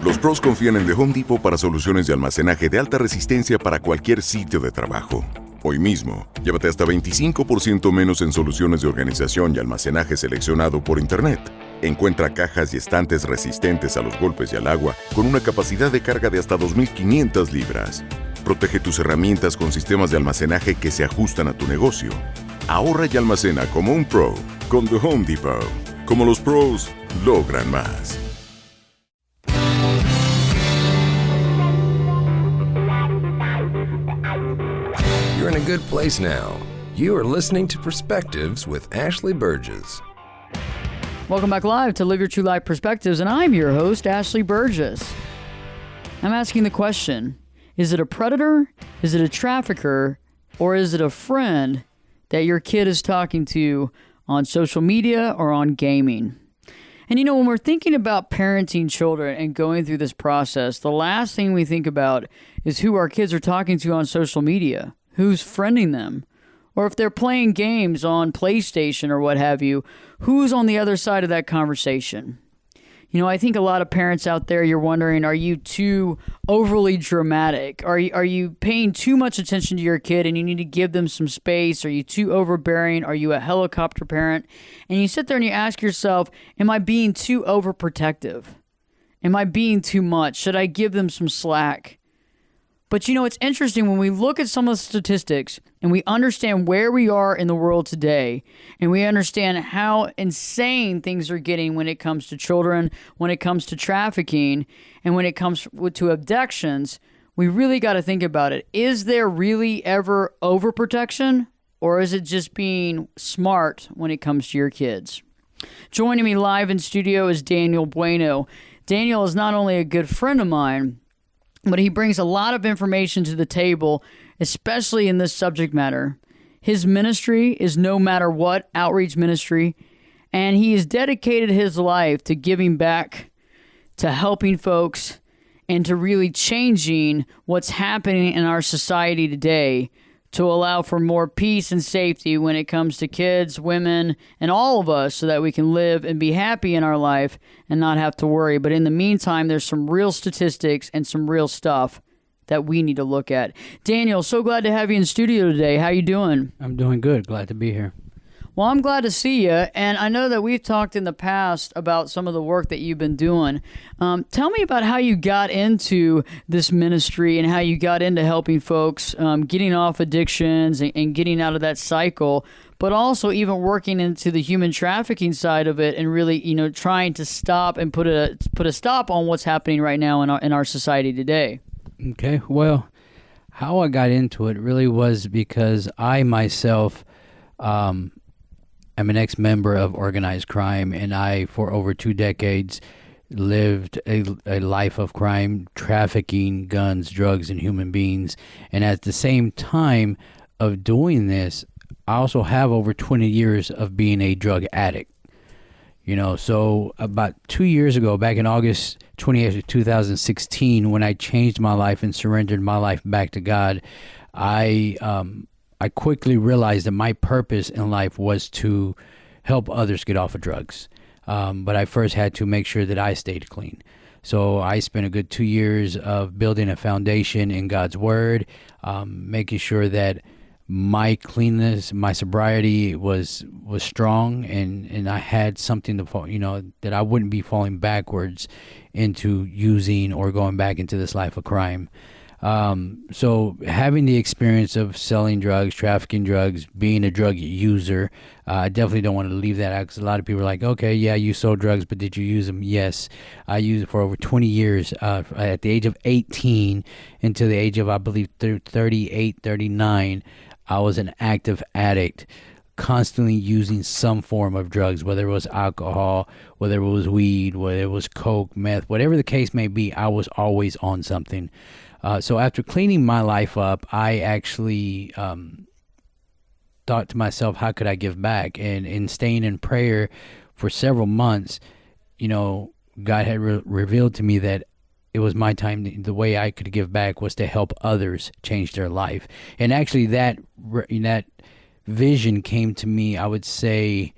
Los pros confían en The Home Depot para soluciones de almacenaje de alta resistencia para cualquier sitio de trabajo. Hoy mismo, llévate hasta 25% menos en soluciones de organización y almacenaje seleccionado por Internet. Encuentra cajas y estantes resistentes a los golpes y al agua con una capacidad de carga de hasta 2.500 libras. Protege tus herramientas con sistemas de almacenaje que se ajustan a tu negocio. Ahorra y almacena como un pro con The Home Depot. Como los pros logran más. You're in a good place now. You are listening to Perspectives with Ashley Burgess. Welcome back live to Live Your True Life Perspectives, and I'm your host, Ashley Burgess. I'm asking the question, is it a predator, is it a trafficker, or is it a friend that your kid is talking to on social media or on gaming? And when we're thinking about parenting children and going through this process, the last thing we think about is who our kids are talking to on social media, who's friending them, or if they're playing games on PlayStation or what have you, who's on the other side of that conversation. I think a lot of parents out there, you're wondering, are you too overly dramatic? Are you paying too much attention to your kid and you need to give them some space? Are you too overbearing? Are you a helicopter parent? And you sit there and you ask yourself, am I being too overprotective? Am I being too much? Should I give them some slack? But it's interesting when we look at some of the statistics and we understand where we are in the world today, and we understand how insane things are getting when it comes to children, when it comes to trafficking, and when it comes to abductions, we really got to think about it. Is there really ever overprotection, or is it just being smart when it comes to your kids? Joining me live in studio is Daniel Bueno. Daniel is not only a good friend of mine, but he brings a lot of information to the table, especially in this subject matter. His ministry is No Matter What outreach ministry, and he has dedicated his life to giving back, to helping folks, and to really changing what's happening in our society today to allow for more peace and safety when it comes to kids, women, and all of us, so that we can live and be happy in our life and not have to worry. But in the meantime, there's some real statistics and some real stuff that we need to look at. Daniel, so glad to have you in studio today. How you doing? I'm doing good. Glad to be here. Well, I'm glad to see you, and I know that we've talked in the past about some of the work that you've been doing. Tell me about how you got into this ministry and how you got into helping folks getting off addictions and getting out of that cycle, but also even working into the human trafficking side of it and really, trying to stop and put a stop on what's happening right now in our society today. Okay, well, how I got into it really was because I myself I'm an ex-member of organized crime, and I, for over 2 decades, lived a life of crime, trafficking guns, drugs, and human beings. And at the same time of doing this, I also have over 20 years of being a drug addict. So about 2 years ago, back in August 28th of 2016, when I changed my life and surrendered my life back to God, I quickly realized that my purpose in life was to help others get off of drugs. But I first had to make sure that I stayed clean. So I spent a good 2 years of building a foundation in God's Word, making sure that my cleanness, my sobriety was strong, and I had something to fall, that I wouldn't be falling backwards into using or going back into this life of crime. So having the experience of selling drugs, trafficking drugs, being a drug user, I definitely don't want to leave that out, because a lot of people are like, okay, yeah, you sold drugs, but did you use them? Yes, I used it for over 20 years, at the age of 18 until the age of, I believe, 38, 39, I was an active addict, constantly using some form of drugs, whether it was alcohol, whether it was weed, whether it was coke, meth, whatever the case may be, I was always on something. So after cleaning my life up, I actually thought to myself, how could I give back? And in staying in prayer for several months, God had revealed to me that it was my time. The way I could give back was to help others change their life. And actually that vision came to me, I would say,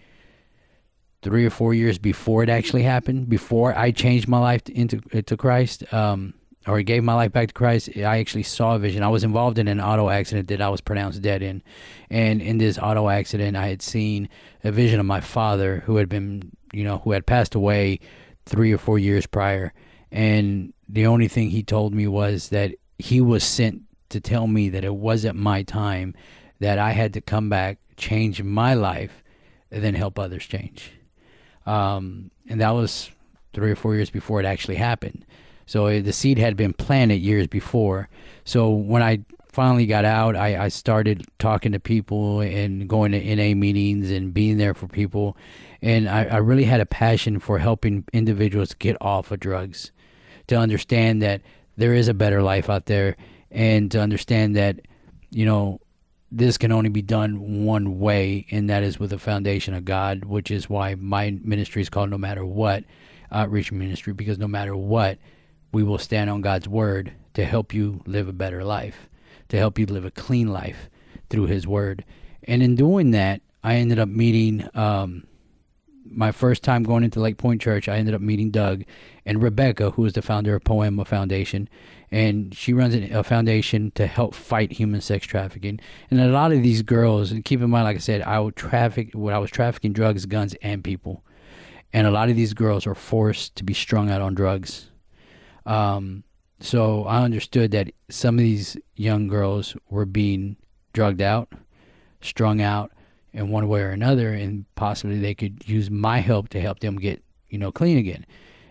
3 or 4 years before it actually happened, before I changed my life to Christ, or gave my life back to Christ. I actually saw a vision. I was involved in an auto accident that I was pronounced dead in. And in this auto accident, I had seen a vision of my father who had passed away 3 or 4 years prior. And the only thing he told me was that he was sent to tell me that it wasn't my time, that I had to come back, change my life, and then help others change. And that was 3 or 4 years before it actually happened. So the seed had been planted years before. So when I finally got out, I started talking to people and going to NA meetings and being there for people. And I really had a passion for helping individuals get off of drugs, to understand that there is a better life out there, and to understand that, this can only be done one way, and that is with the foundation of God, which is why my ministry is called No Matter What Outreach Ministry, because no matter what, we will stand on God's word to help you live a better life, to help you live a clean life through his word. And in doing that, I ended up meeting, my first time going into Lake Point Church, I ended up meeting Doug and Rebecca, who is the founder of Poiema Foundation. And she runs a foundation to help fight human sex trafficking. And a lot of these girls, and keep in mind, like I said, I was trafficking drugs, guns, and people. And a lot of these girls are forced to be strung out on drugs. So I understood that some of these young girls were being drugged out, strung out in one way or another, and possibly they could use my help to help them get, clean again.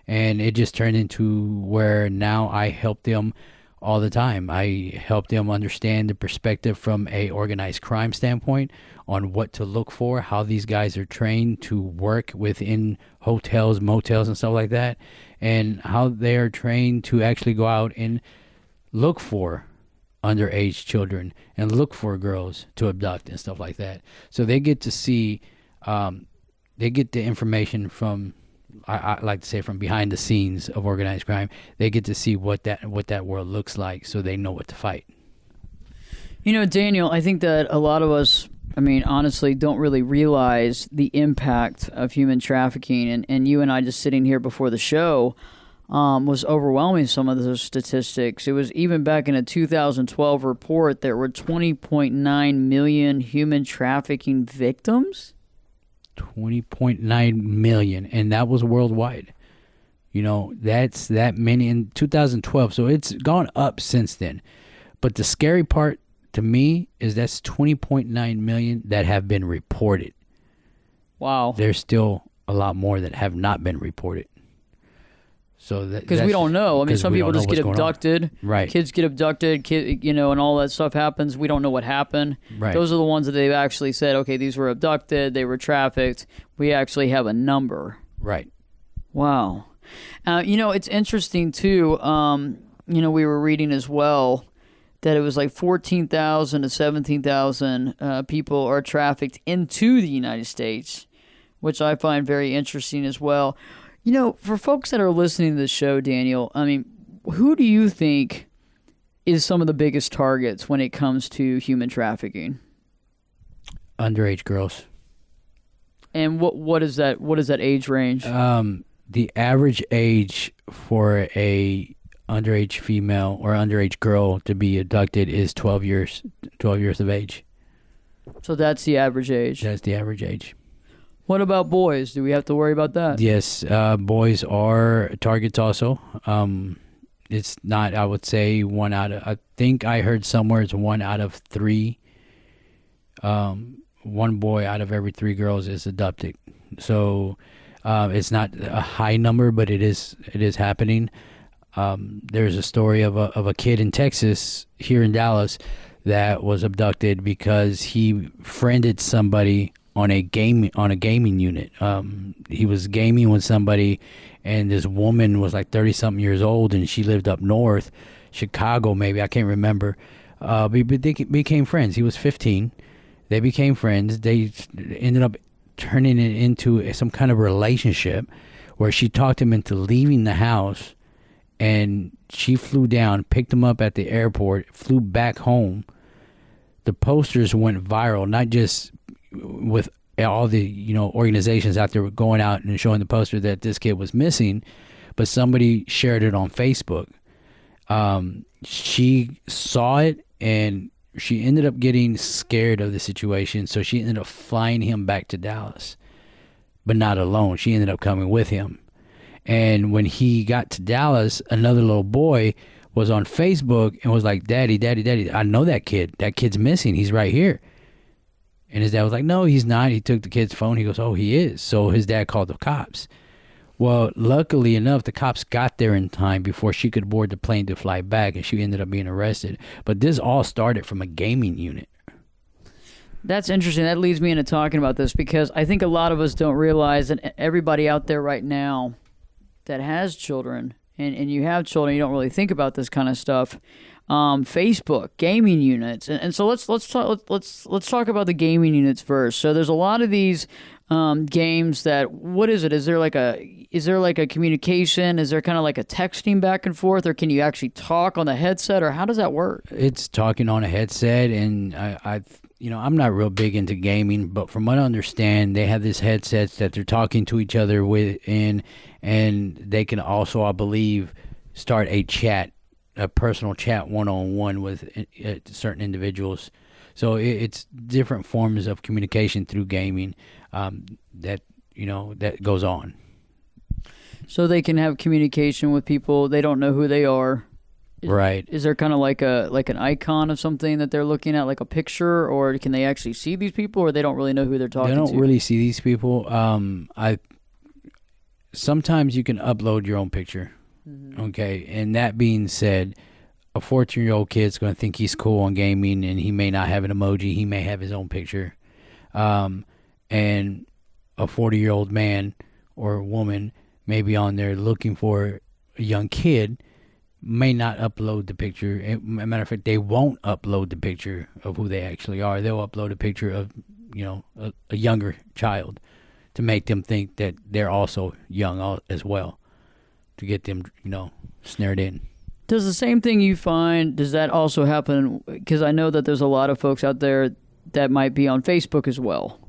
And it just turned into where now I help them all the time. I help them understand the perspective from a organized crime standpoint on what to look for, how these guys are trained to work within hotels, motels, and stuff like that, and how they are trained to actually go out and look for underage children and look for girls to abduct and stuff like that. So they get to see, they get the information from, I like to say, from behind the scenes of organized crime. They get to see what that world looks like, so they know what to fight. Daniel, I think that a lot of us, honestly, don't really realize the impact of human trafficking. And you and I just sitting here before the show was overwhelming, some of those statistics. It was even back in a 2012 report, there were 20.9 million human trafficking victims. 20.9 million, and that was worldwide. That's that many in 2012. So it's gone up since then. But the scary part to me is that's 20.9 million that have been reported. Wow. There's still a lot more that have not been reported. So because we don't know. Some people just get abducted. Right. Kids get abducted, and all that stuff happens. We don't know what happened. Right. Those are the ones that they've actually said, okay, these were abducted, they were trafficked. We actually have a number. Right. Wow. It's interesting too. We were reading as well that it was like 14,000 to 17,000 people are trafficked into the United States, which I find very interesting as well. For folks that are listening to this show, Daniel, who do you think is some of the biggest targets when it comes to human trafficking? Underage girls. And what is that? What is that age range? The average age for a underage female or underage girl to be abducted is 12 years of age. So that's the average age. That's the average age. What about boys? Do we have to worry about that? Yes, boys are targets also. It's not, I would say, I think I heard somewhere it's 1 out of 3. One boy out of every 3 girls is abducted. So it's not a high number, but it is happening. There's a story of a kid in Texas, here in Dallas, that was abducted because he friended somebody on a gaming unit. He was gaming with somebody, and this woman was like 30-something years old, and she lived up north, Chicago maybe, I can't remember. But they became friends. He was 15. They became friends. They ended up turning it into some kind of relationship where she talked him into leaving the house, and she flew down, picked him up at the airport, flew back home. The posters went viral, not just with all the organizations out there were going out and showing the poster that this kid was missing, but somebody shared it on Facebook. She saw it and she ended up getting scared of the situation, so she ended up flying him back to Dallas, but not alone. She ended up coming with him. And when he got to Dallas, another little boy was on Facebook and was like, Daddy, I know that kid. That kid's missing. He's right here. And his dad was like, no, he's not. He took the kid's phone. He goes, oh, he is. So his dad called the cops. Well, luckily enough, the cops got there in time before she could board the plane to fly back, and she ended up being arrested. But this all started from a gaming unit. That's interesting. That leads me into talking about this, because I think a lot of us don't realize that everybody out there right now that has children, and you have children, you don't really think about this kind of stuff. Facebook gaming units, and so let's talk about the gaming units first. So there's a lot of these games that, what is it? Is there like a communication? Is there kind of like a texting back and forth, or can you actually talk on the headset, or how does that work? It's talking on a headset, and I'm not real big into gaming, but from what I understand, they have these headsets that they're talking to each other with, and they can also, I believe, start a personal chat one-on-one with certain individuals. So it's different forms of communication through gaming that goes on. So they can have communication with people. They don't know who they are. Right. Is there kind of like an icon of something that they're looking at, like a picture, or can they actually see these people, or they don't really know who they're talking to? They don't really see these people. Sometimes you can upload your own picture. Mm-hmm. Okay. And that being said, a 14-year-old kid's going to think he's cool on gaming, and he may not have an emoji. He may have his own picture. And a 40-year-old man or woman may be on there looking for a young kid, may not upload the picture. As a matter of fact, they won't upload the picture of who they actually are. They'll upload a picture of, a younger child to make them think that they're also young as well, to get them, snared in. Does the same thing you find, does that also happen? Because I know that there's a lot of folks out there that might be on Facebook as well.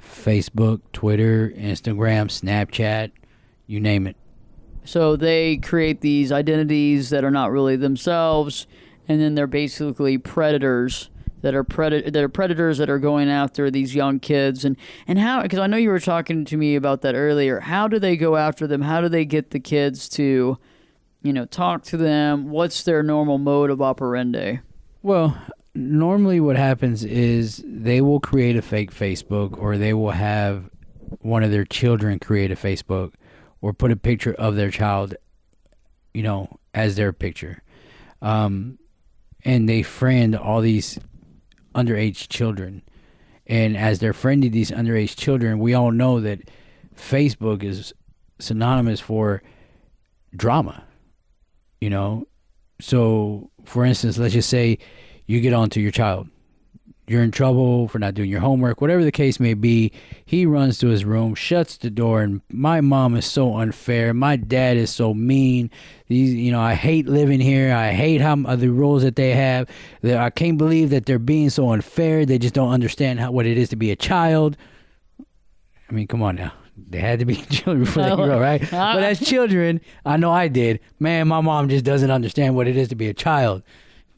Facebook, Twitter, Instagram, Snapchat, you name it. So they create these identities that are not really themselves, and then they're basically predators that are predators that are going after these young kids. And how, because I know you were talking to me about that earlier, how do they go after them? How do they get the kids to, talk to them? What's their normal mode of operandi? Well, normally what happens is they will create a fake Facebook, or they will have one of their children create a Facebook, or put a picture of their child, as their picture. And they friend all these underage children. And as they're friending these underage children, we all know that Facebook is synonymous for drama, So, for instance, let's just say you get onto your child. You're in trouble for not doing your homework, whatever the case may be. He runs to his room, shuts the door, and my mom is so unfair. My dad is so mean. I hate living here. I hate how the rules that they have. I can't believe that they're being so unfair. They just don't understand what it is to be a child. I mean, come on now. They had to be children before they grow, right? But as children, I know I did. Man, my mom just doesn't understand what it is to be a child.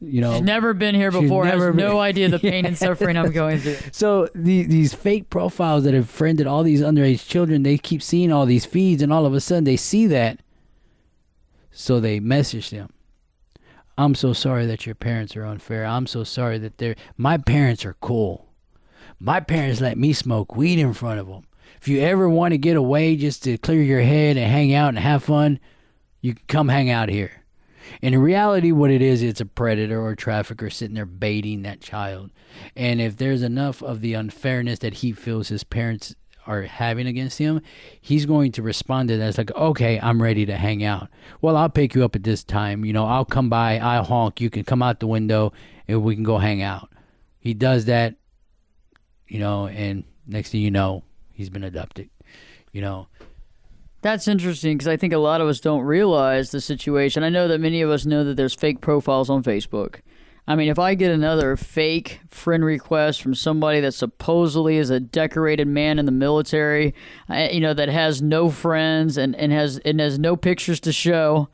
She's never been here before, has no idea the pain and suffering I'm going through. So these fake profiles that have friended all these underage children, they keep seeing all these feeds, and all of a sudden they see that. So they message them. I'm so sorry that your parents are unfair. I'm so sorry that my parents are cool. My parents let me smoke weed in front of them. If you ever want to get away just to clear your head and hang out and have fun, you can come hang out here. And in reality, what it is, it's a predator or a trafficker sitting there baiting that child. And if there's enough of the unfairness that he feels his parents are having against him, he's going to respond to that. It's like, okay, I'm ready to hang out. Well, I'll pick you up at this time. I'll come by, I'll honk. You can come out the window and we can go hang out. He does that, and next thing you know, he's been abducted, That's interesting, because I think a lot of us don't realize the situation. I know that many of us know that there's fake profiles on Facebook. I mean, if I get another fake friend request from somebody that supposedly is a decorated man in the military, that has no friends and has no pictures to show,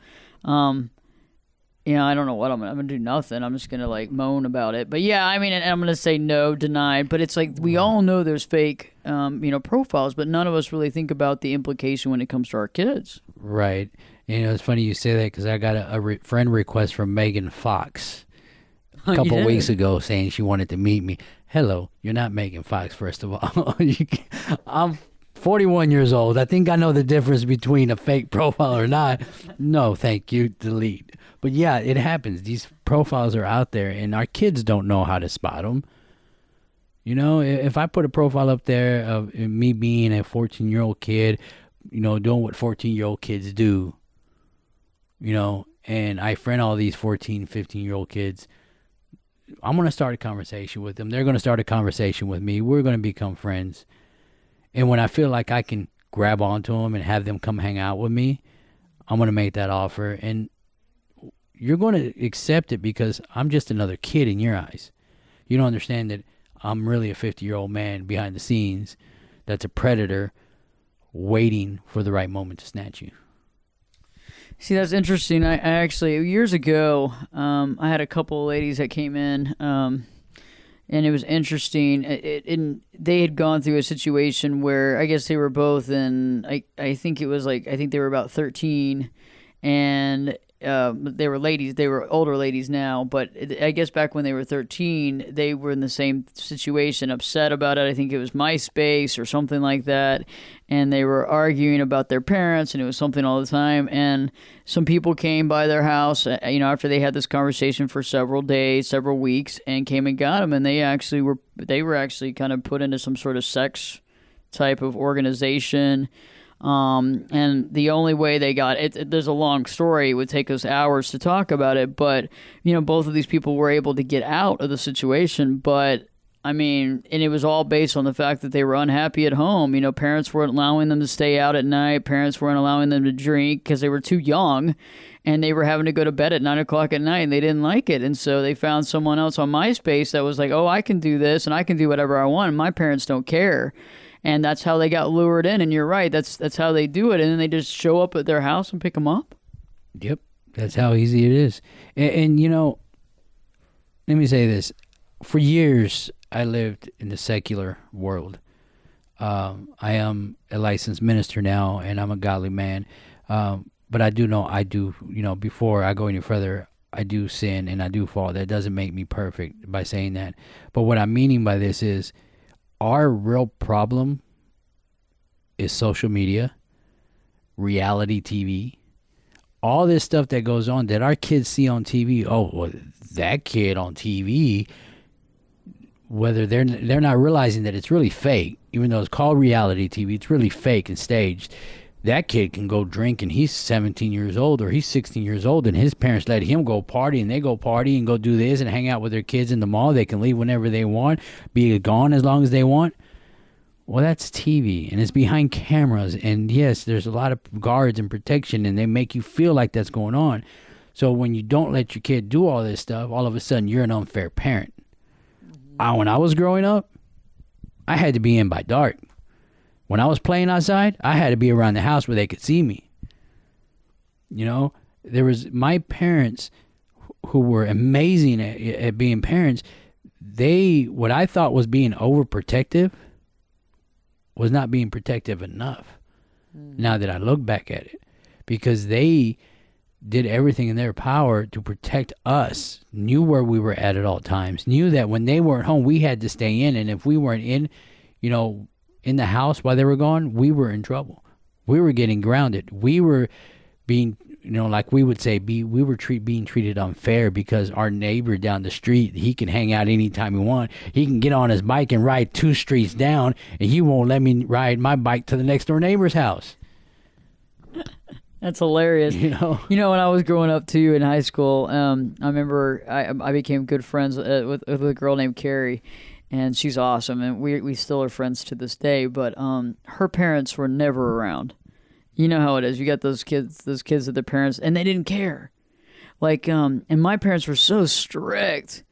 I don't know what I'm gonna do. Nothing. I'm just gonna like moan about it. But yeah, I mean, and I'm gonna say no, denied. But it's like we all know there's fake, profiles, but none of us really think about the implication when it comes to our kids. Right. It's funny you say that because I got a friend request from Megan Fox a couple weeks ago saying she wanted to meet me. Hello, you're not Megan Fox, first of all. I'm 41 years old. I think I know the difference between a fake profile or not. No, thank you. Delete. But yeah, it happens. These profiles are out there, and our kids don't know how to spot them. If I put a profile up there of me being a 14-year-old kid, doing what 14-year-old kids do, and I friend all these 14, 15-year-old kids, I'm going to start a conversation with them. They're going to start a conversation with me. We're going to become friends. And when I feel like I can grab onto them and have them come hang out with me, I'm going to make that offer. And you're going to accept it because I'm just another kid in your eyes. You don't understand that I'm really a 50-year-old man behind the scenes that's a predator waiting for the right moment to snatch you. See, that's interesting. I actually, years ago, I had a couple of ladies that came in, and it was interesting. They had gone through a situation where I guess they were both I think they were about 13, and they were ladies. They were older ladies now, but I guess back when they were 13, they were in the same situation, upset about it. I think it was MySpace or something like that, and they were arguing about their parents, and it was something all the time. And some people came by their house, after they had this conversation for several days, several weeks, and came and got them, and they were actually kind of put into some sort of sex type of organization. And the only way they got it, there's a long story. It would take us hours to talk about it, but, both of these people were able to get out of the situation. But I mean, and it was all based on the fact that they were unhappy at home. Parents weren't allowing them to stay out at night. Parents weren't allowing them to drink because they were too young, and they were having to go to bed at 9:00 at night, and they didn't like it. And so they found someone else on MySpace that was like, oh, I can do this and I can do whatever I want, and my parents don't care. And that's how they got lured in. And you're right. That's how they do it. And then they just show up at their house and pick them up. Yep. That's how easy it is. And let me say this. For years, I lived in the secular world. I am a licensed minister now, and I'm a godly man. But I do know, before I go any further, I do sin and I do fall. That doesn't make me perfect by saying that. But what I'm meaning by this is, our real problem is social media, reality TV, all this stuff that goes on that our kids see on TV. Oh, well, that kid on TV, whether they're not realizing that it's really fake, even though it's called reality TV, it's really fake and staged. That kid can go drink and he's 17 years old or he's 16 years old and his parents let him go party, and they go party and go do this and hang out with their kids in the mall. They can leave whenever they want, be gone as long as they want. Well, that's TV, and it's behind cameras. And yes, there's a lot of guards and protection, and they make you feel like that's going on. So when you don't let your kid do all this stuff, all of a sudden you're an unfair parent. When I was growing up, I had to be in by dark. When I was playing outside, I had to be around the house where they could see me. There was my parents who were amazing at being parents. What I thought was being overprotective was not being protective enough. Now that I look back at it, because they did everything in their power to protect us, knew where we were at all times, knew that when they weren't home, we had to stay in. And if we weren't in the house while they were gone, we were in trouble. We were getting grounded. We were being, like we would say, we were being treated unfair because our neighbor down the street, he can hang out anytime he wants. He can get on his bike and ride 2 streets down, and he won't let me ride my bike to the next door neighbor's house. That's hilarious. When I was growing up too in high school, I remember I became good friends with a girl named Carrie. And she's awesome, and we still are friends to this day. But her parents were never around. You know how it is. You got those kids with their parents, and they didn't care. And my parents were so strict.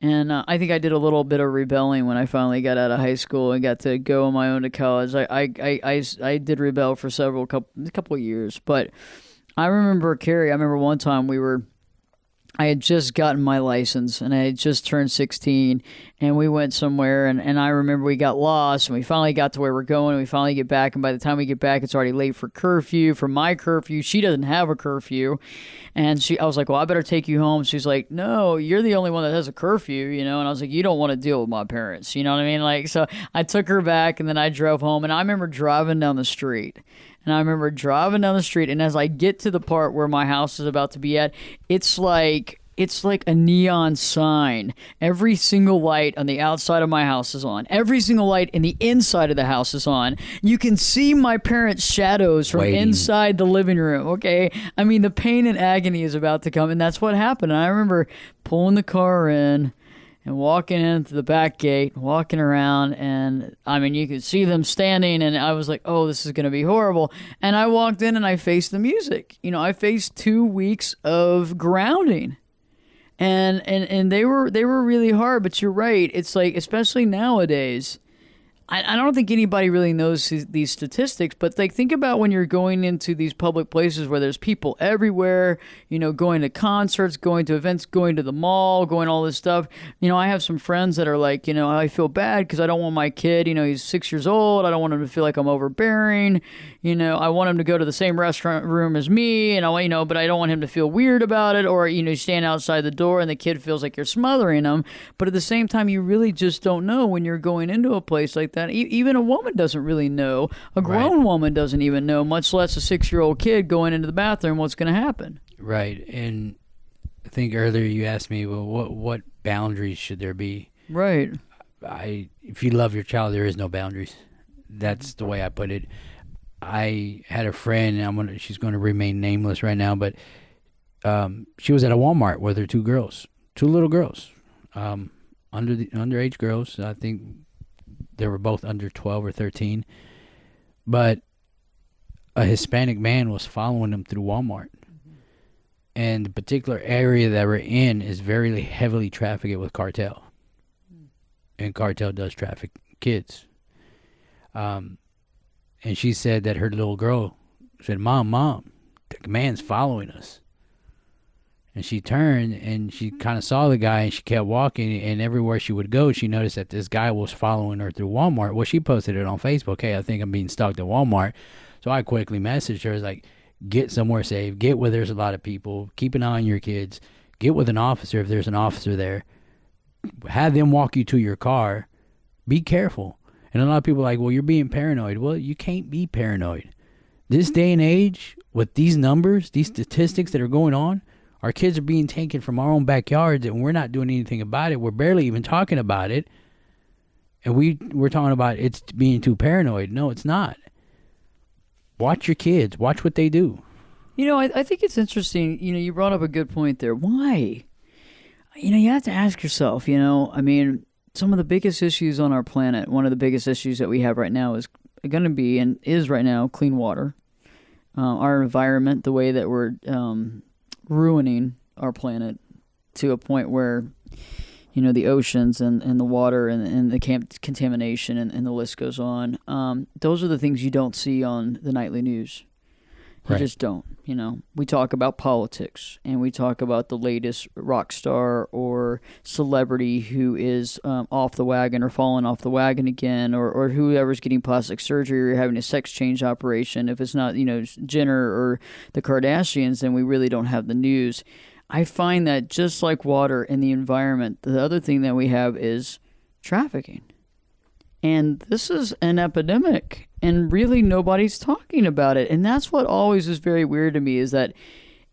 And I think I did a little bit of rebelling when I finally got out of high school and got to go on my own to college. I did rebel for couple of years. But I remember, Carrie, one time I had just gotten my license and I had just turned 16 and we went somewhere and I remember we got lost and we finally got to where we're going and we finally get back, and by the time we get back it's already late for my curfew. She doesn't have a curfew, and I was like, well, I better take you home. She's like, no, you're the only one that has a curfew, and I was like, you don't want to deal with my parents, you know what I mean? So I took her back and then I drove home, and I remember driving down the street. And as I get to the part where my house is about to be at, it's like a neon sign. Every single light on the outside of my house is on. Every single light in the inside of the house is on. You can see my parents' shadows from inside the living room, okay? I mean, the pain and agony is about to come, and that's what happened. And I remember pulling the car in and walking into the back gate, walking around, and I mean, you could see them standing, and I was like, oh, this is going to be horrible. And I walked in and I faced the music. I faced 2 weeks of grounding. And they were really hard, but you're right. It's like, especially nowadays, I don't think anybody really knows these statistics, but think about when you're going into these public places where there's people everywhere, going to concerts, going to events, going to the mall, going all this stuff. I have some friends that are like, I feel bad because I don't want my kid, he's 6 years old. I don't want him to feel like I'm overbearing. I want him to go to the same restaurant room as me, and but I don't want him to feel weird about it, or, you stand outside the door and the kid feels like you're smothering him. But at the same time, you really just don't know when you're going into a place like that. Even a woman doesn't really know. A grown woman doesn't even know, much less a 6-year-old kid going into the bathroom, what's going to happen. Right. And I think earlier you asked me, well, what boundaries should there be? Right. If you love your child, there is no boundaries. That's the way I put it. I had a friend, she's going to remain nameless right now, but she was at a Walmart with her two little girls, underage girls. I think they were both under 12 or 13. But a Hispanic man was following them through Walmart. Mm-hmm. And the particular area that we're in is very heavily trafficked with cartel. Mm. And cartel does traffic kids. And she said that her little girl said, Mom, the man's following us. And she turned and she kind of saw the guy and she kept walking, and everywhere she would go, she noticed that this guy was following her through Walmart. Well, she posted it on Facebook. Hey, I think I'm being stalked at Walmart. So I quickly messaged her, like, get somewhere safe, get where there's a lot of people, keep an eye on your kids, get with an officer if there's an officer there, have them walk you to your car, be careful. And a lot of people are like, well, you're being paranoid. Well, you can't be paranoid. This day and age, with these numbers, these statistics that are going on, our kids are being taken from our own backyards, and we're not doing anything about it. We're barely even talking about it. And we're talking about it's being too paranoid. No, it's not. Watch your kids. Watch what they do. I think it's interesting. You brought up a good point there. Why? You have to ask yourself, some of the biggest issues on our planet, one of the biggest issues that we have right now is going to be, and is right now, clean water. Our environment, the way that we're ruining our planet to a point where, the oceans and the water and the contamination and the list goes on. Those are the things you don't see on the nightly news. You just don't. We talk about politics, and we talk about the latest rock star or celebrity who is off the wagon or falling off the wagon again, or whoever's getting plastic surgery or having a sex change operation. If it's not, Jenner or the Kardashians, then we really don't have the news. I find that just like water and the environment, the other thing that we have is trafficking. And this is an epidemic, and really nobody's talking about it. And that's what always is very weird to me, is that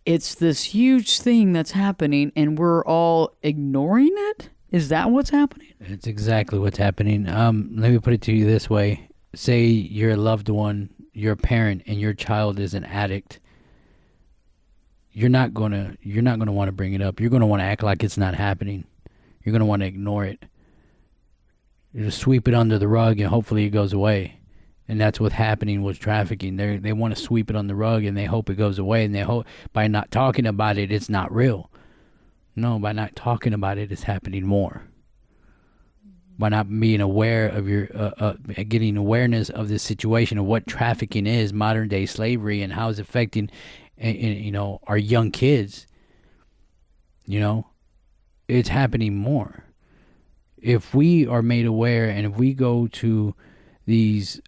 it's this huge thing that's happening and we're all ignoring it. Is that what's happening? It's exactly what's happening. Let me put it to you this way. Say you're a loved one, you're a parent, and your child is an addict. You're not gonna want to bring it up. You're gonna want to act like it's not happening. You're gonna want to ignore it. You just sweep it under the rug and hopefully it goes away. And that's what's happening with trafficking. They want to sweep it on the rug, and they hope it goes away, and they hope by not talking about it, it's not real. No, by not talking about it, it's happening more. By not being aware of your, getting awareness of the situation of what trafficking is, modern day slavery, and how it's affecting, our young kids. It's happening more. If we are made aware, and if we go to these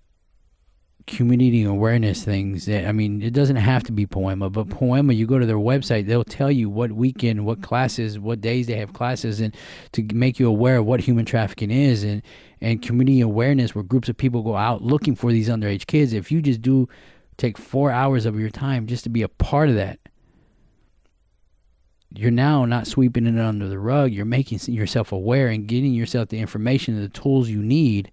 community awareness things, it doesn't have to be Poiema, but Poiema, you go to their website, they'll tell you what weekend, what classes, what days they have classes, and to make you aware of what human trafficking is, and community awareness, where groups of people go out looking for these underage kids. If you just take 4 hours of your time just to be a part of that, you're now not sweeping it under the rug. You're making yourself aware and getting yourself the information and the tools you need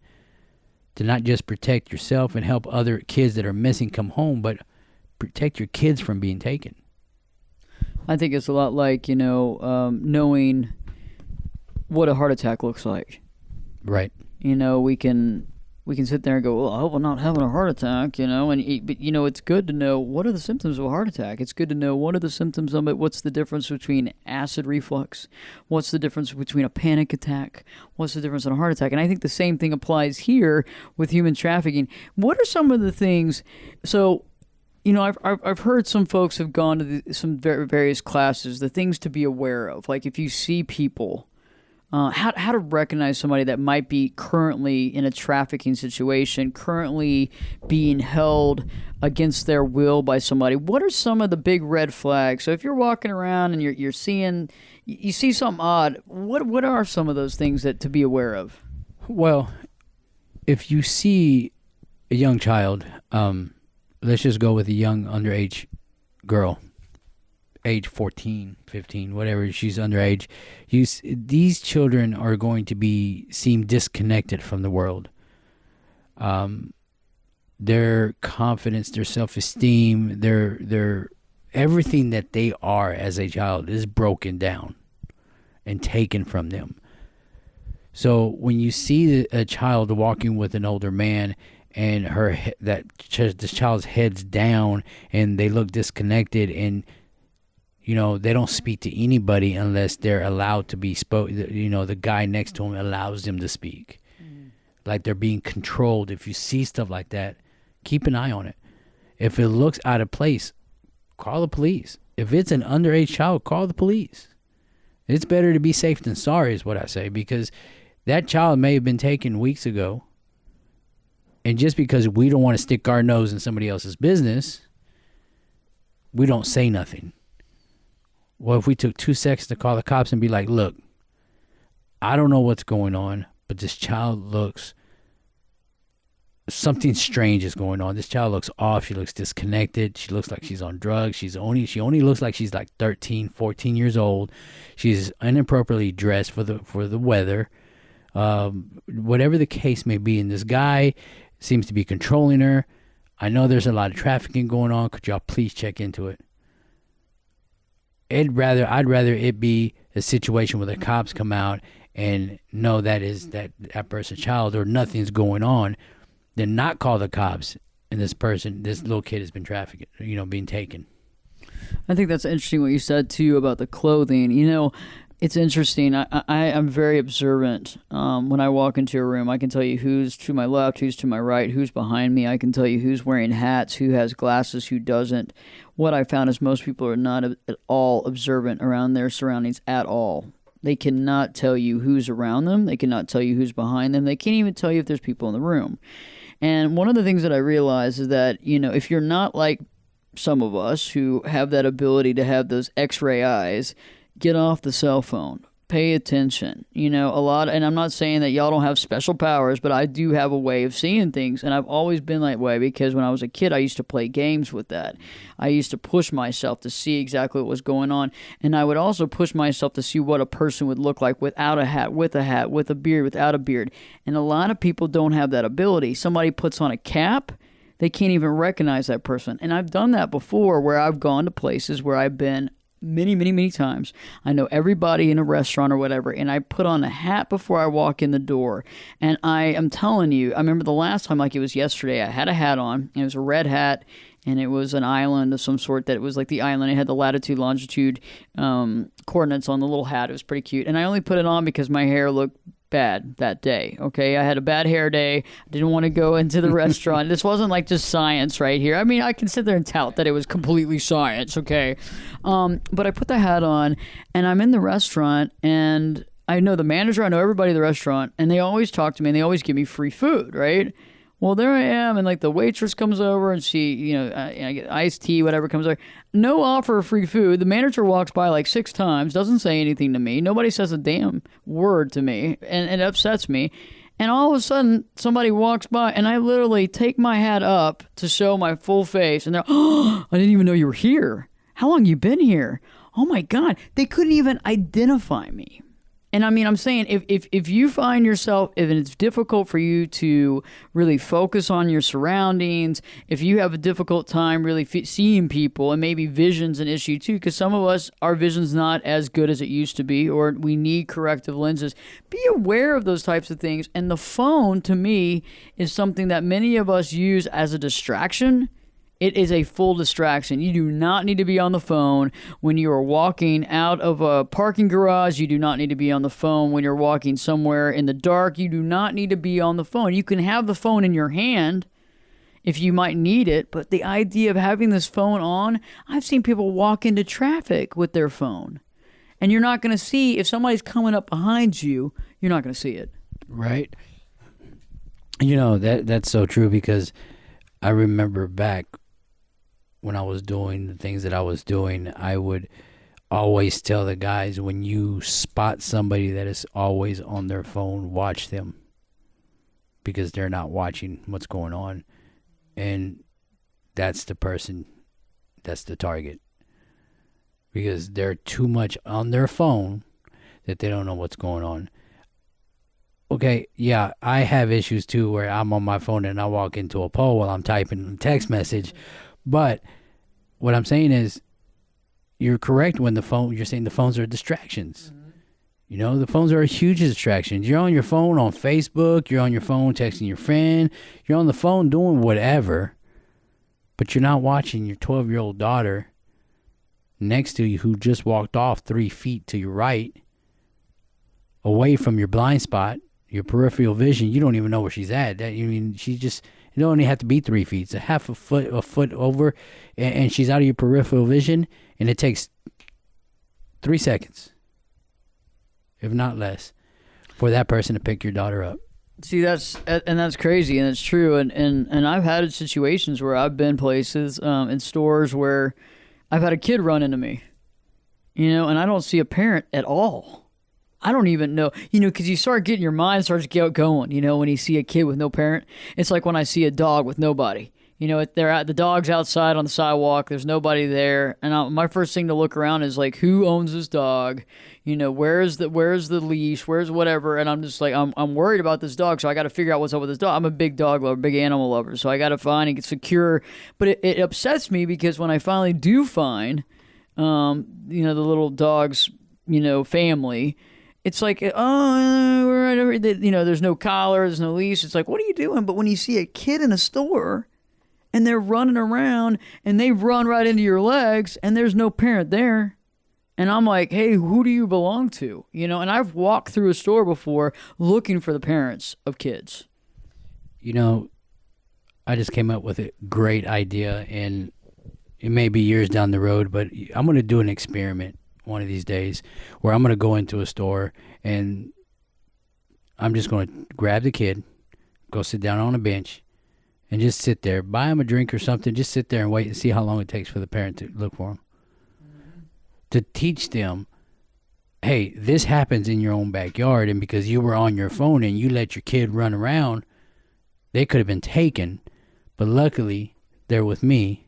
to not just protect yourself and help other kids that are missing come home, but protect your kids from being taken. I think it's a lot like, knowing what a heart attack looks like. Right. We can sit there and go, well, I hope I'm not having a heart attack, but it's good to know what are the symptoms of a heart attack. It's good to know what are the symptoms of it. What's the difference between acid reflux? What's the difference between a panic attack? What's the difference in a heart attack? And I think the same thing applies here with human trafficking. What are some of the things? So, I've heard some folks have gone to some various classes, the things to be aware of. Like if you see people, how to recognize somebody that might be currently in a trafficking situation, currently being held against their will by somebody. What are some of the big red flags? So if you're walking around and you see something odd, what are some of those things that to be aware of? Well, if you see a young child, let's just go with a young underage girl, age 14, 15, whatever, she's underage. These children are going to seem disconnected from the world. Their confidence, their self-esteem, their everything that they are as a child is broken down and taken from them. So when you see a child walking with an older man and this child's head's down and they look disconnected, and they don't speak to anybody unless they're allowed to be the guy next to them allows them to speak. Like they're being controlled. If you see stuff like that, keep an eye on it. If it looks out of place, call the police. If it's an underage child, call the police. It's better to be safe than sorry is what I say, because that child may have been taken weeks ago, and just because we don't want to stick our nose in somebody else's business, we don't say nothing. Well, if we took 2 seconds to call the cops and be like, look, I don't know what's going on, but this child something strange is going on. This child looks off. She looks disconnected. She looks like she's on drugs. She only looks like she's like 13, 14 years old. She's inappropriately dressed for the weather. Whatever the case may be, and this guy seems to be controlling her. I know there's a lot of trafficking going on. Could y'all please check into it? I'd rather it be a situation where the cops come out and know that is that person's child or nothing's going on, than not call the cops and this little kid has been trafficked, being taken. I think that's interesting what you said too about the clothing. It's interesting. I'm very observant. When I walk into a room, I can tell you who's to my left, who's to my right, who's behind me. I can tell you who's wearing hats, who has glasses, who doesn't. What I found is most people are not at all observant around their surroundings at all. They cannot tell you who's around them. They cannot tell you who's behind them. They can't even tell you if there's people in the room. And one of the things that I realize is that, if you're not like some of us who have that ability to have those X-ray eyes, get off the cell phone. Pay attention. And I'm not saying that y'all don't have special powers, but I do have a way of seeing things, and I've always been that way because when I was a kid, I used to play games with that. I used to push myself to see exactly what was going on, and I would also push myself to see what a person would look like without a hat, with a beard, without a beard. And a lot of people don't have that ability. Somebody puts on a cap, they can't even recognize that person. And I've done that before where I've gone to places where I've been many, many, many times. I know everybody in a restaurant or whatever, and I put on a hat before I walk in the door. And I am telling you, I remember the last time, like it was yesterday, I had a hat on, and it was a red hat, and it was an island of some sort that it was like the island. It had the latitude, longitude coordinates on the little hat. It was pretty cute. And I only put it on because my hair looked bad that day. Okay, I had a bad hair day. I didn't want to go into the restaurant. This wasn't like just science right here. I mean, I can sit there and tout that it was completely science. Okay, but I put the hat on, and I'm in the restaurant, and I know the manager. I know everybody in the restaurant, and they always talk to me, and they always give me free food, right? Well, there I am, and like the waitress comes over, and she, I get iced tea, whatever comes over. No offer of free food. The manager walks by like 6 times, doesn't say anything to me. Nobody says a damn word to me, and it upsets me. And all of a sudden, somebody walks by, and I literally take my hat up to show my full face, and they're, oh, I didn't even know you were here. How long you been here? Oh my God. They couldn't even identify me. And I mean, I'm saying if you find yourself, if it's difficult for you to really focus on your surroundings, if you have a difficult time really seeing people, and maybe vision's an issue too, because some of us, our vision's not as good as it used to be, or we need corrective lenses, be aware of those types of things. And the phone, to me, is something that many of us use as a distraction. It is a full distraction. You do not need to be on the phone when you are walking out of a parking garage. You do not need to be on the phone when you're walking somewhere in the dark. You do not need to be on the phone. You can have the phone in your hand if you might need it, but the idea of having this phone on, I've seen people walk into traffic with their phone. And you're not going to see, if somebody's coming up behind you, you're not going to see it. Right. That's so true, because I remember back when I was doing the things that I was doing, I would always tell the guys, when you spot somebody that is always on their phone, watch them, because they're not watching what's going on. And that's the person, that's the target, because they're too much on their phone that they don't know what's going on. Okay, yeah, I have issues too where I'm on my phone and I walk into a pole while I'm typing a text message. But what I'm saying is, you're correct when you're saying the phones are distractions. Mm-hmm. The phones are a huge distraction. You're on your phone on Facebook, you're on your phone texting your friend, you're on the phone doing whatever, but you're not watching your 12-year-old daughter next to you who just walked off 3 feet to your right, away from your blind spot, your peripheral vision. You don't even know where she's at. You don't only have to be 3 feet. It's a foot over, and she's out of your peripheral vision, and it takes 3 seconds, if not less, for that person to pick your daughter up. See, that's crazy, and it's true. And I've had situations where I've been places in stores where I've had a kid run into me, and I don't see a parent at all. I don't even know, because you start getting, your mind starts going, when you see a kid with no parent. It's like when I see a dog with nobody. The dog's outside on the sidewalk. There's nobody there. And my first thing to look around is like, who owns this dog? Where's the leash? Where's whatever? And I'm just like, I'm worried about this dog. So I got to figure out what's up with this dog. I'm a big dog lover, big animal lover. So I got to find and get secure. But it upsets me, because when I finally do find, the little dog's, family, it's like, there's no collar, there's no leash. It's like, what are you doing? But when you see a kid in a store and they're running around and they run right into your legs and there's no parent there, and I'm like, hey, who do you belong to? And I've walked through a store before looking for the parents of kids. I just came up with a great idea, and it may be years down the road, but I'm going to do an experiment one of these days where I'm going to go into a store and I'm just going to grab the kid, go sit down on a bench, and just sit there, buy him a drink or something, just sit there and wait and see how long it takes for the parent to look for him. Mm-hmm. To teach them, hey, this happens in your own backyard, and because you were on your phone and you let your kid run around, they could have been taken, but luckily they're with me,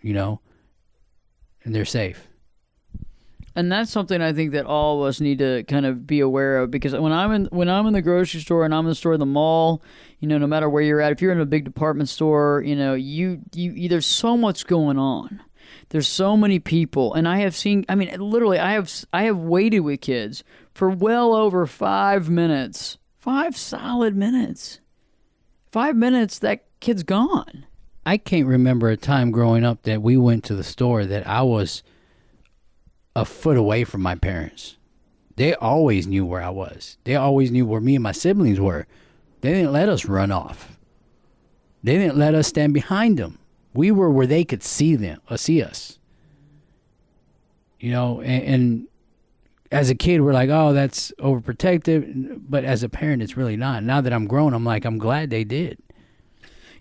and they're safe. And that's something I think that all of us need to kind of be aware of, because when I'm in the grocery store and I'm in the store, the mall, no matter where you're at, if you're in a big department store, there's so much going on. There's so many people, and I have seen, I mean, literally, I have waited with kids for well over 5 minutes. 5 solid minutes. 5 minutes, that kid's gone. I can't remember a time growing up that we went to the store that I was a foot away from my parents. They always knew where I was. They always knew where me and my siblings were. They didn't let us run off. They didn't let us stand behind them. We were where they could see them or see us. You know, and as a kid, we're like, oh, that's overprotective. But as a parent, it's really not. Now that I'm grown, I'm like, I'm glad they did.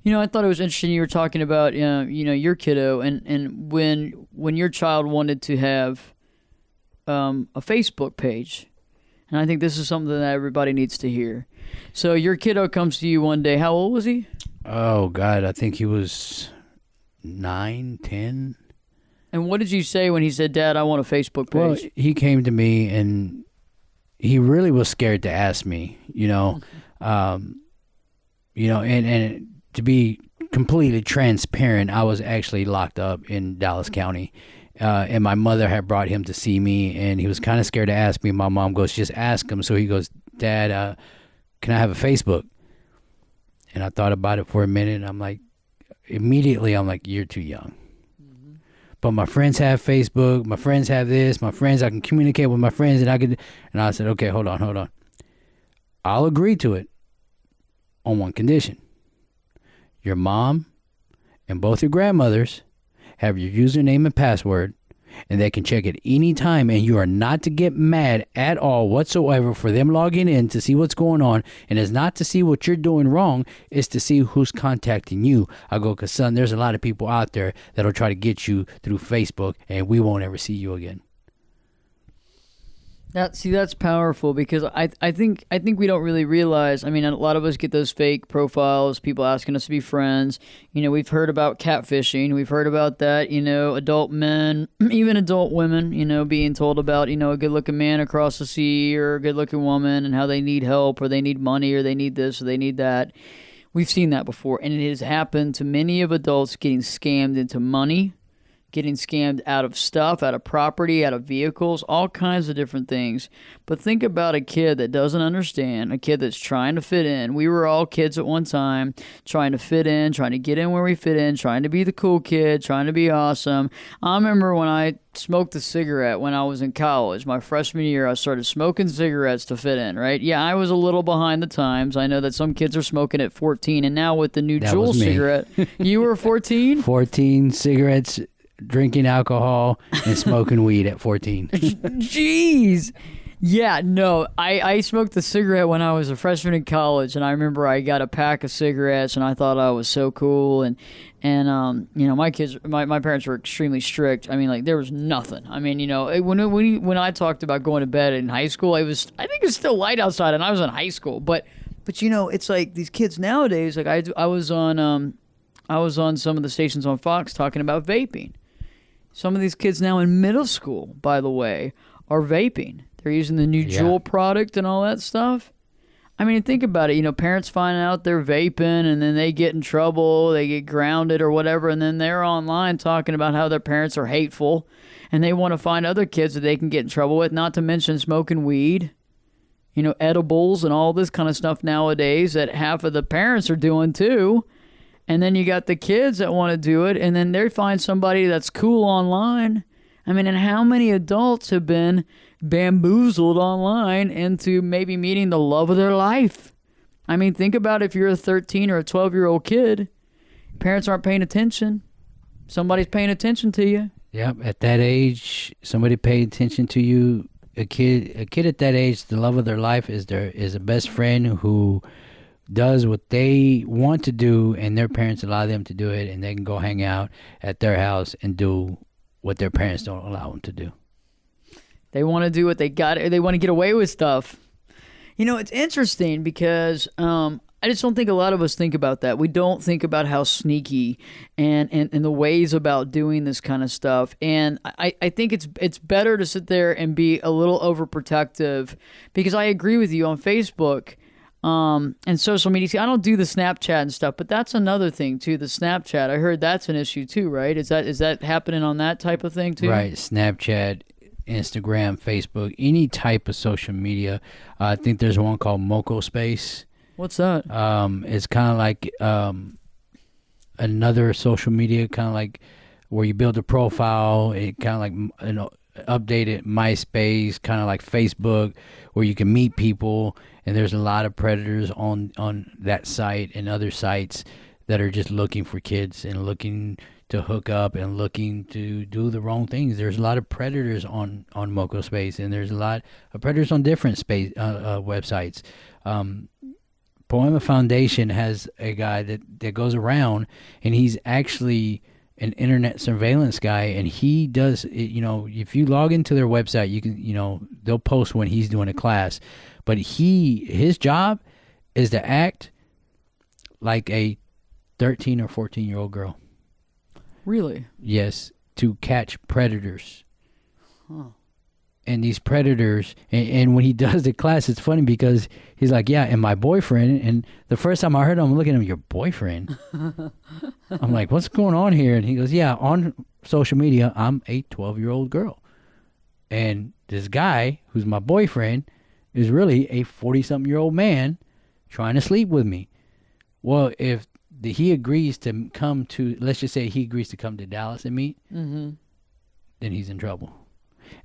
You know, I thought it was interesting you were talking about, your kiddo, and when your child wanted to have a Facebook page. And I think this is something that everybody needs to hear. So your kiddo comes to you one day. How old was he? Oh, God, I think he was 9, 10. And what did you say when he said, Dad, I want a Facebook page? Well, he came to me, and he really was scared to ask me, and to be completely transparent, I was actually locked up in Dallas County. And my mother had brought him to see me, and he was kind of scared to ask me. My mom goes, just ask him. So he goes, Dad, can I have a Facebook? And I thought about it for a minute, and immediately I'm like, you're too young. Mm-hmm. But my friends have Facebook. My friends have this. My friends, I can communicate with my friends, and I said, okay, hold on. I'll agree to it on one condition. Your mom and both your grandmothers have your username and password, and they can check it any time, and you are not to get mad at all whatsoever for them logging in to see what's going on, and it's not to see what you're doing wrong, it's to see who's contacting you. I go, because son, there's a lot of people out there that'll try to get you through Facebook, and we won't ever see you again. That's powerful, because I think we don't really realize. I mean, a lot of us get those fake profiles, people asking us to be friends. We've heard about catfishing. We've heard about that. Adult men, even adult women. Being told about a good-looking man across the sea, or a good-looking woman, and how they need help, or they need money, or they need this, or they need that. We've seen that before, and it has happened to many of adults getting scammed into money, getting scammed out of stuff, out of property, out of vehicles, all kinds of different things. But think about a kid that doesn't understand, a kid that's trying to fit in. We were all kids at one time, trying to fit in, trying to get in where we fit in, trying to be the cool kid, trying to be awesome. I remember when I smoked a cigarette when I was in college. My freshman year, I started smoking cigarettes to fit in, right? Yeah, I was a little behind the times. I know that some kids are smoking at 14, and now with the new Juul cigarette. You were 14? 14 cigarettes, drinking alcohol, and smoking weed at 14. Jeez. Yeah, no, I smoked a cigarette when I was a freshman in college, and I remember I got a pack of cigarettes, and I thought I was so cool, and my kids, my parents were extremely strict. I mean, there was nothing. I mean, when I talked about going to bed in high school, I think it was still light outside, and I was in high school, but it's like these kids nowadays, I was on some of the stations on Fox talking about vaping. Some of these kids now in middle school, by the way, are vaping. They're using the new Juul product and all that stuff. I mean, think about it. Parents find out they're vaping, and then they get in trouble, they get grounded or whatever, and then they're online talking about how their parents are hateful, and they want to find other kids that they can get in trouble with, not to mention smoking weed, edibles and all this kind of stuff nowadays that half of the parents are doing too. And then you got the kids that want to do it, and then they find somebody that's cool online. I mean, and how many adults have been bamboozled online into maybe meeting the love of their life? I mean, think about if you're a 13 or a 12-year-old kid, parents aren't paying attention. Somebody's paying attention to you. Yep, at that age, somebody paid attention to you. A kid at that age, the love of their life is a best friend who does what they want to do, and their parents allow them to do it, and they can go hang out at their house and do what their parents don't allow them to do. They want to do what they got. They want to get away with stuff. It's interesting because I just don't think a lot of us think about that. We don't think about how sneaky and the ways about doing this kind of stuff. And I think it's better to sit there and be a little overprotective, because I agree with you on Facebook. and social media. See, I don't do the Snapchat and stuff, but that's another thing too. The Snapchat, I heard that's an issue too, right? Is that happening on that type of thing too? Right. Snapchat, Instagram, Facebook, any type of social media. I think there's one called Moco Space. What's that? It's kind of like another social media, kind of like where you build a profile. It kind of like updated MySpace, kind of like Facebook, where you can meet people. And there's a lot of predators on that site and other sites that are just looking for kids and looking to hook up and looking to do the wrong things. There's a lot of predators on Moco Space, and there's a lot of predators on different space websites. Poiema Foundation has a guy that goes around, and he's actually an internet surveillance guy, and he does, if you log into their website, you can, they'll post when he's doing a class, but his job is to act like a 13 or 14-year-old girl. Really? Yes, to catch predators. Huh. And these predators, and when he does the class, it's funny because he's like, yeah, and my boyfriend, and the first time I heard him, I'm looking at him, your boyfriend? I'm like, what's going on here? And he goes, yeah, on social media, I'm a 12-year-old girl. And this guy, who's my boyfriend, is really a 40-something-year-old man trying to sleep with me. Well, if he agrees to come to, let's just say he agrees to come to Dallas and meet, then he's in trouble.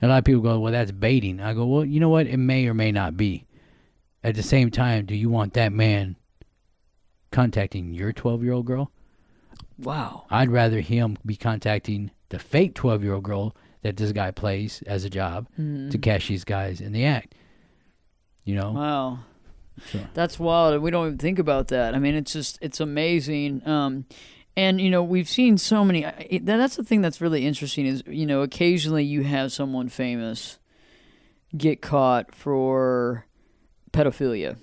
And a lot of people go, well, that's baiting. I go, well, you know what? It may or may not be. At the same time, do you want that man contacting your 12-year-old girl? Wow. I'd rather him be contacting the fake 12-year-old girl that this guy plays as a job to catch these guys in the act. Wow. So. That's wild. And we don't even think about that. I mean, it's amazing. And, we've seen so many. That's the thing that's really interesting is, occasionally you have someone famous get caught for pedophilia,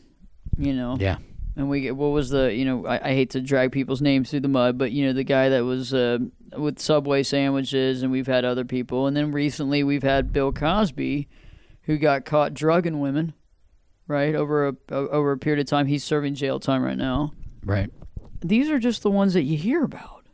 Yeah. And what was the, I hate to drag people's names through the mud, but, the guy that was with Subway sandwiches, and we've had other people. And then recently we've had Bill Cosby, who got caught drugging women, right, over a period of time. He's serving jail time right now. Right. These are just the ones that you hear about.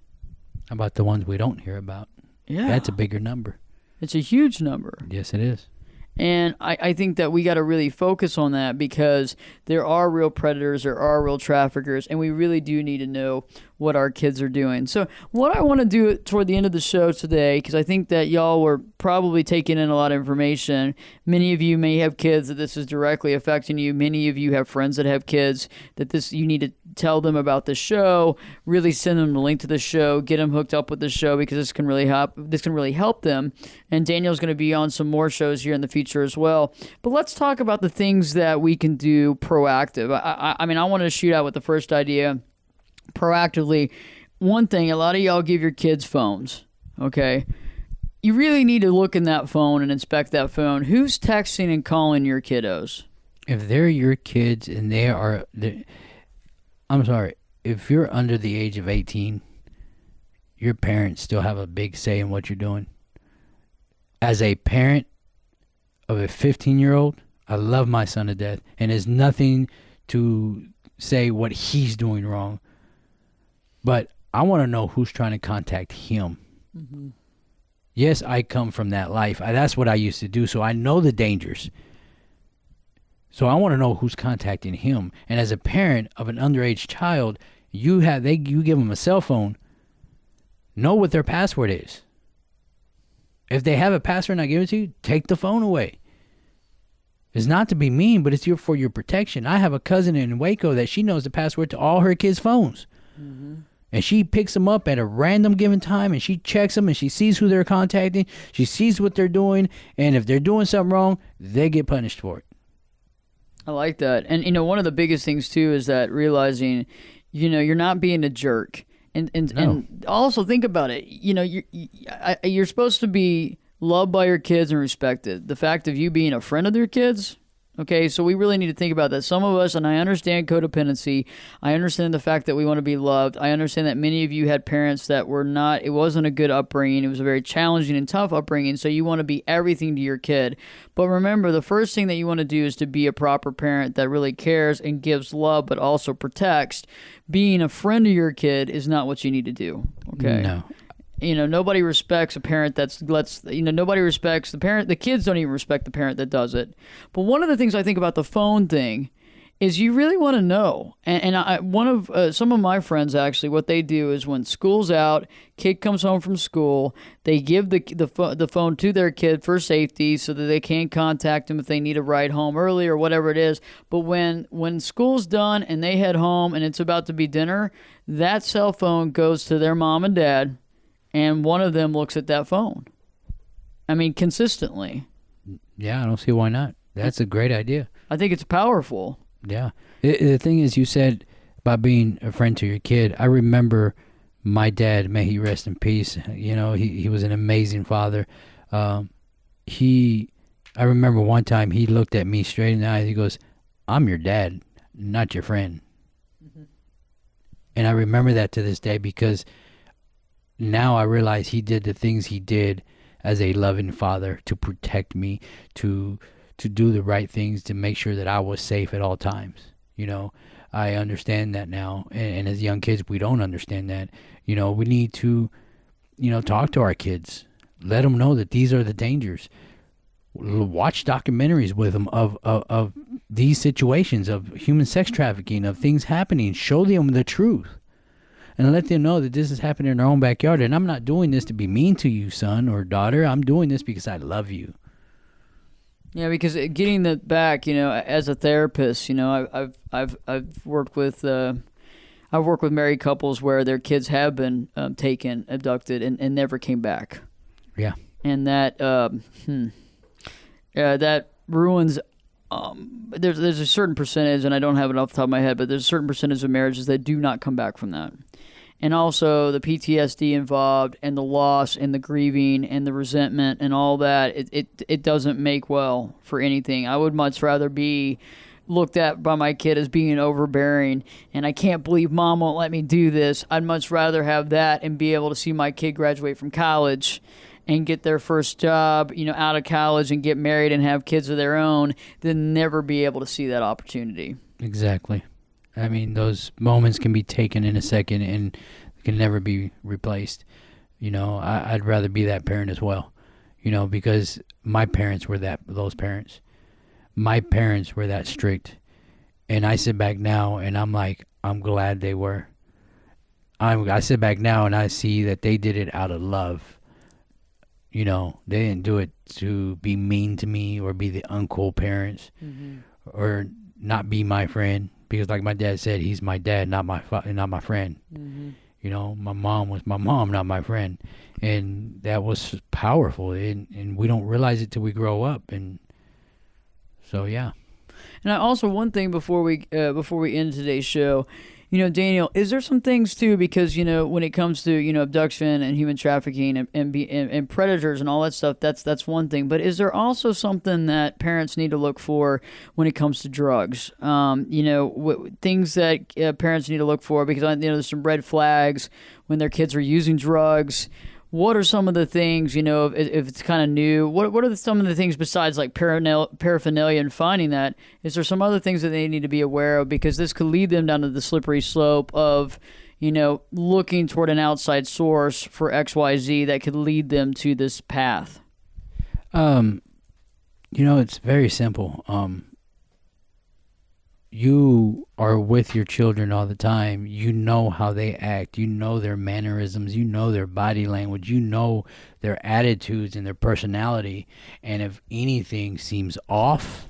How about the ones we don't hear about? Yeah. That's a bigger number. It's a huge number. Yes, it is. And I think that we got to really focus on that because there are real predators, there are real traffickers, and we really do need to know what our kids are doing. So what I want to do toward the end of the show today, because I think that y'all were probably taking in a lot of information. Many of you may have kids that this is directly affecting you. Many of you have friends that have kids that you need to tell them about the show, really send them the link to the show, get them hooked up with the show because this can really help them. And Daniel's going to be on some more shows here in the future as well. But let's talk about the things that we can do proactive. I mean, I want to shoot out with the first idea. Proactively, one thing, a lot of y'all give your kids phones, okay? You really need to look in that phone and inspect that phone. Who's texting and calling your kiddos? If they're your kids and I'm sorry, if you're under the age of 18, your parents still have a big say in what you're doing. As a parent of a 15-year-old, I love my son to death, and there's nothing to say what he's doing wrong. But I want to know who's trying to contact him. Mm-hmm. Yes, I come from that life. That's what I used to do, so I know the dangers. So I want to know who's contacting him. And as a parent of an underage child, you give them a cell phone. Know what their password is. If they have a password and I give it to you, take the phone away. It's not to be mean, but it's for your protection. I have a cousin in Waco that she knows the password to all her kids' phones. Mm-hmm. And she picks them up at a random given time, and she checks them, and she sees who they're contacting. She sees what they're doing, and if they're doing something wrong, they get punished for it. I like that. And, one of the biggest things, too, is that realizing, you're not being a jerk. And also think about it. You're supposed to be loved by your kids and respected. The fact of you being a friend of their kids, Okay, so we really need to think about that. Some of us, and I understand codependency. I understand the fact that we want to be loved. I understand that many of you had parents that were not, it wasn't a good upbringing. It was a very challenging and tough upbringing. So you want to be everything to your kid. But remember, the first thing that you want to do is to be a proper parent that really cares and gives love, but also protects. Being a friend to your kid is not what you need to do. Okay. No. Nobody respects a parent nobody respects the parent. The kids don't even respect the parent that does it. But one of the things I think about the phone thing is you really want to know. Some of my friends, actually, what they do is when school's out, kid comes home from school, they give the phone to their kid for safety so that they can contact them if they need a ride home early or whatever it is. But when school's done and they head home and it's about to be dinner, that cell phone goes to their mom and dad. And one of them looks at that phone. I mean, consistently. Yeah, I don't see why not. That's a great idea. I think it's powerful. Yeah. The thing is, you said about being a friend to your kid. I remember my dad, may he rest in peace. He was an amazing father. I remember one time he looked at me straight in the eyes. He goes, "I'm your dad, not your friend." Mm-hmm. And I remember that to this day because now I realize he did the things he did as a loving father to protect me, to do the right things, to make sure that I was safe at all times. I understand that now. And as young kids, we don't understand that. We need to, talk to our kids. Let them know that these are the dangers. Watch documentaries with them of these situations, of human sex trafficking, of things happening. Show them the truth. And let them know that this is happening in their own backyard. And I'm not doing this to be mean to you, son or daughter. I'm doing this because I love you. Yeah, because getting that back, as a therapist, I've worked with married couples where their kids have been taken, abducted, and never came back. Yeah. And that that ruins. There's a certain percentage, and I don't have it off the top of my head, but there's a certain percentage of marriages that do not come back from that. And also the PTSD involved and the loss and the grieving and the resentment and all that, it doesn't make well for anything. I would much rather be looked at by my kid as being overbearing and I can't believe mom won't let me do this. I'd much rather have that and be able to see my kid graduate from college and get their first job, out of college and get married and have kids of their own than never be able to see that opportunity. Exactly. I mean, those moments can be taken in a second and can never be replaced. I'd rather be that parent as well, because my parents were those parents. My parents were that strict. And I sit back now and I'm like, I'm glad they were. I sit back now and I see that they did it out of love. They didn't do it to be mean to me or be the uncool parents or not be my friend. Because like my dad said, he's my dad, not my friend. Mm-hmm. My mom was my mom, not my friend. And that was powerful. And we don't realize it till we grow up. And so, yeah. And also one thing before we end today's show, Daniel, is there some things too, because, when it comes to, abduction and human trafficking and predators and all that stuff, that's one thing. But is there also something that parents need to look for when it comes to drugs? Things that parents need to look for, because, there's some red flags when their kids are using drugs. What are some of the things, if it's kind of new, what are some of the things besides like paraphernalia and finding that? Is there some other things that they need to be aware of? Because this could lead them down to the slippery slope of, looking toward an outside source for XYZ that could lead them to this path. It's very simple. You are with your children all the time. You know how they act. You know their mannerisms. You know their body language. You know their attitudes and their personality. And if anything seems off,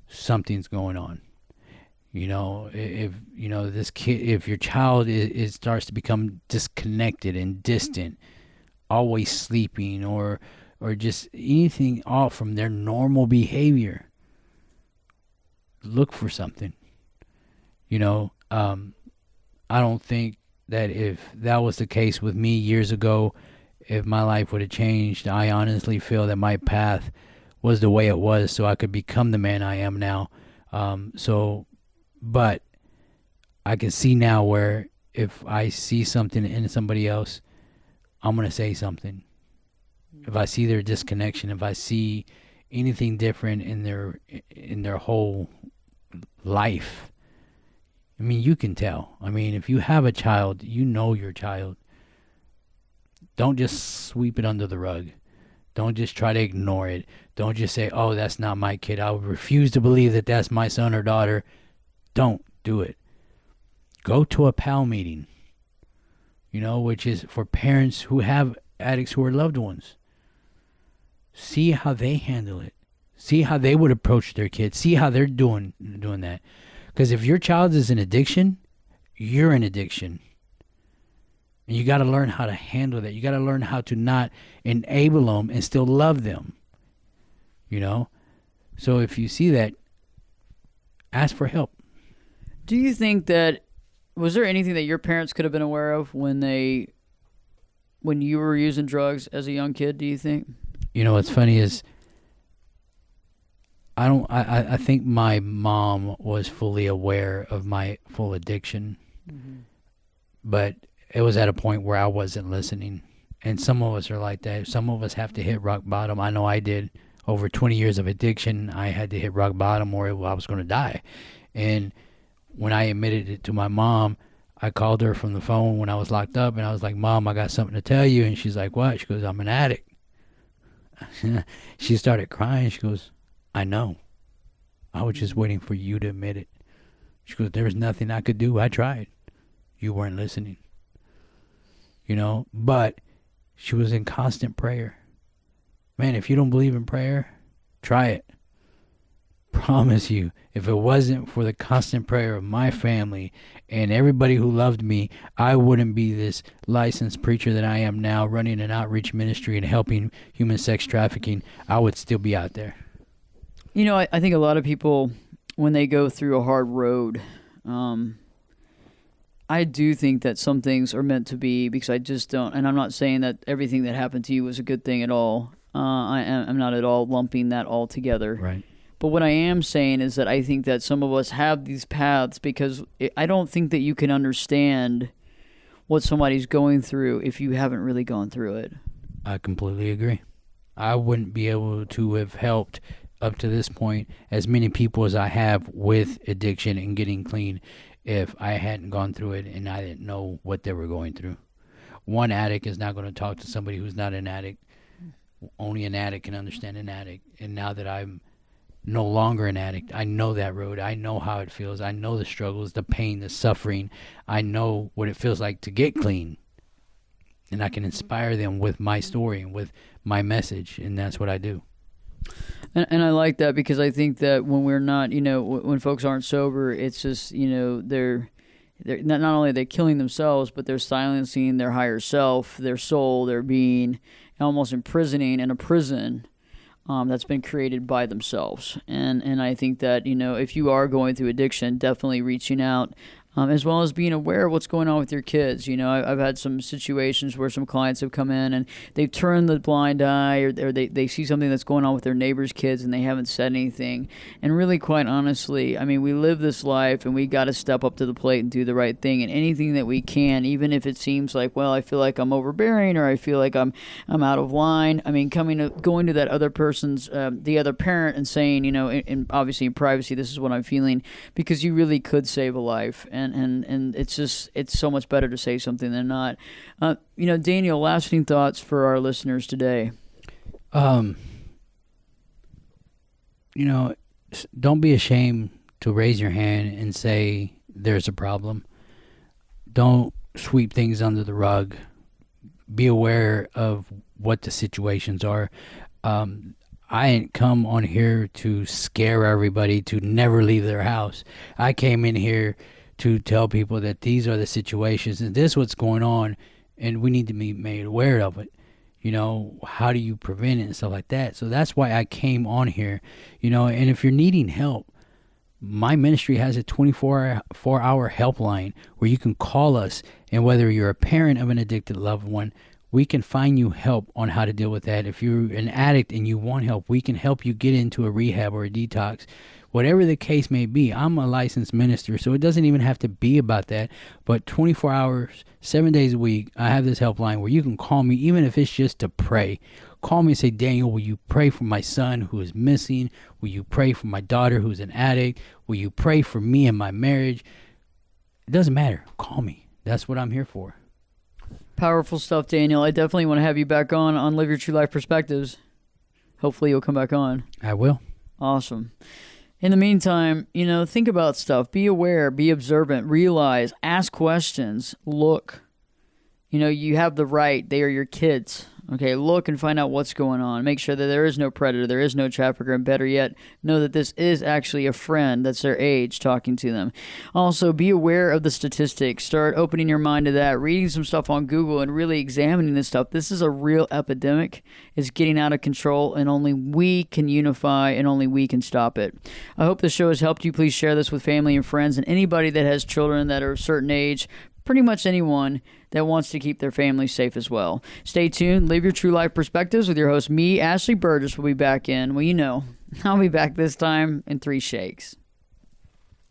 something's going on. If this kid, if your child is starts to become disconnected and distant, always sleeping or just anything off from their normal behavior, look for something. I don't think that if that was the case with me years ago, if my life would have changed, I honestly feel that my path was the way it was so I could become the man I am now. But I can see now where if I see something in somebody else, I'm going to say something. If I see their disconnection, if I see anything different in their whole life, I mean, you can tell. I mean, if you have a child, you know your child. Don't just sweep it under the rug. Don't just try to ignore it. Don't just say, oh, that's not my kid. I would refuse to believe that that's my son or daughter. Don't do it. Go to a PAL meeting, which is for parents who have addicts who are loved ones. See how they handle it. See how they would approach their kids. See how they're doing that. Because if your child is in addiction, you're in addiction. And you got to learn how to handle that. You got to learn how to not enable them and still love them. So if you see that, ask for help. Do you think that, was there anything that your parents could have been aware of when you were using drugs as a young kid, do you think? What's funny is I think my mom was fully aware of my full addiction, but it was at a point where I wasn't listening. And some of us are like that. Some of us have to hit rock bottom. I know I did. Over 20 years of addiction, I had to hit rock bottom or I was going to die. And when I admitted it to my mom, I called her from the phone when I was locked up, and I was like, Mom, I got something to tell you. And she's like, what? She goes, I'm an addict. She started crying. She goes, I know. I was just waiting for you to admit it. She goes, there was nothing I could do. I tried. You weren't listening. But she was in constant prayer. Man, if you don't believe in prayer, try it. Promise you, if it wasn't for the constant prayer of my family and everybody who loved me, I wouldn't be this licensed preacher that I am now, running an outreach ministry and helping human sex trafficking. I would still be out there. I think a lot of people, when they go through a hard road, I do think that some things are meant to be, because I just don't, and I'm not saying that everything that happened to you was a good thing at all. I'm not at all lumping that all together. Right. But what I am saying is that I think that some of us have these paths because I don't think that you can understand what somebody's going through if you haven't really gone through it. I completely agree. I wouldn't be able to have helped up to this point as many people as I have with addiction and getting clean if I hadn't gone through it and I didn't know what they were going through. One addict is not going to talk to somebody who's not an addict. Only an addict can understand an addict. And now that I'm no longer an addict, I know that road. I know how it feels. I know the struggles, the pain, the suffering. I know what it feels like to get clean. And I can inspire them with my story and with my message. And that's what I do. And I like that, because I think that when we're not, when folks aren't sober, it's just, they're not only are they killing themselves, but they're silencing their higher self, their soul, their being, almost imprisoning in a prison that's been created by themselves. And I think that, if you are going through addiction, definitely reaching out, as well as being aware of what's going on with your kids. I've had some situations where some clients have come in and they've turned the blind eye, or they see something that's going on with their neighbor's kids and they haven't said anything. And really, quite honestly, I mean, we live this life and we got to step up to the plate and do the right thing. And anything that we can, even if it seems like, well, I feel like I'm overbearing or I feel like I'm out of line. I mean, going to that other person's, the other parent, and saying, and obviously in privacy, this is what I'm feeling, because you really could save a life. And it's so much better to say something than not. Daniel, lasting thoughts for our listeners today. Don't be ashamed to raise your hand and say there's a problem. Don't sweep things under the rug. Be aware of what the situations are. I ain't come on here to scare everybody to never leave their house. I came in here to tell people that these are the situations and this is what's going on, and we need to be made aware of it. How do you prevent it and stuff like that? So that's why I came on here, and if you're needing help, my ministry has a 24-hour helpline where you can call us, and whether you're a parent of an addicted loved one, we can find you help on how to deal with that. If you're an addict and you want help, we can help you get into a rehab or a detox. Whatever the case may be, I'm a licensed minister, so it doesn't even have to be about that. But 24 hours, 7 days a week, I have this helpline where you can call me, even if it's just to pray. Call me and say, Daniel, will you pray for my son who is missing? Will you pray for my daughter who's an addict? Will you pray for me and my marriage? It doesn't matter. Call me. That's what I'm here for. Powerful stuff, Daniel. I definitely want to have you back on Live Your True Life Perspectives. Hopefully you'll come back on. I will. Awesome. In the meantime, think about stuff. Be aware, be observant, realize, ask questions, look. You have the right. They are your kids. Okay, look and find out what's going on. Make sure that there is no predator, there is no trafficker, and better yet, know that this is actually a friend that's their age talking to them. Also, be aware of the statistics. Start opening your mind to that, reading some stuff on Google and really examining this stuff. This is a real epidemic. It's getting out of control, and only we can unify and only we can stop it. I hope the show has helped you. Please share this with family and friends and anybody that has children that are a certain age. Pretty much anyone that wants to keep their family safe as well. Stay tuned. Live Your True Life Perspectives with your host, me, Ashley Burgess, will be back in. Well, I'll be back this time in 3 shakes.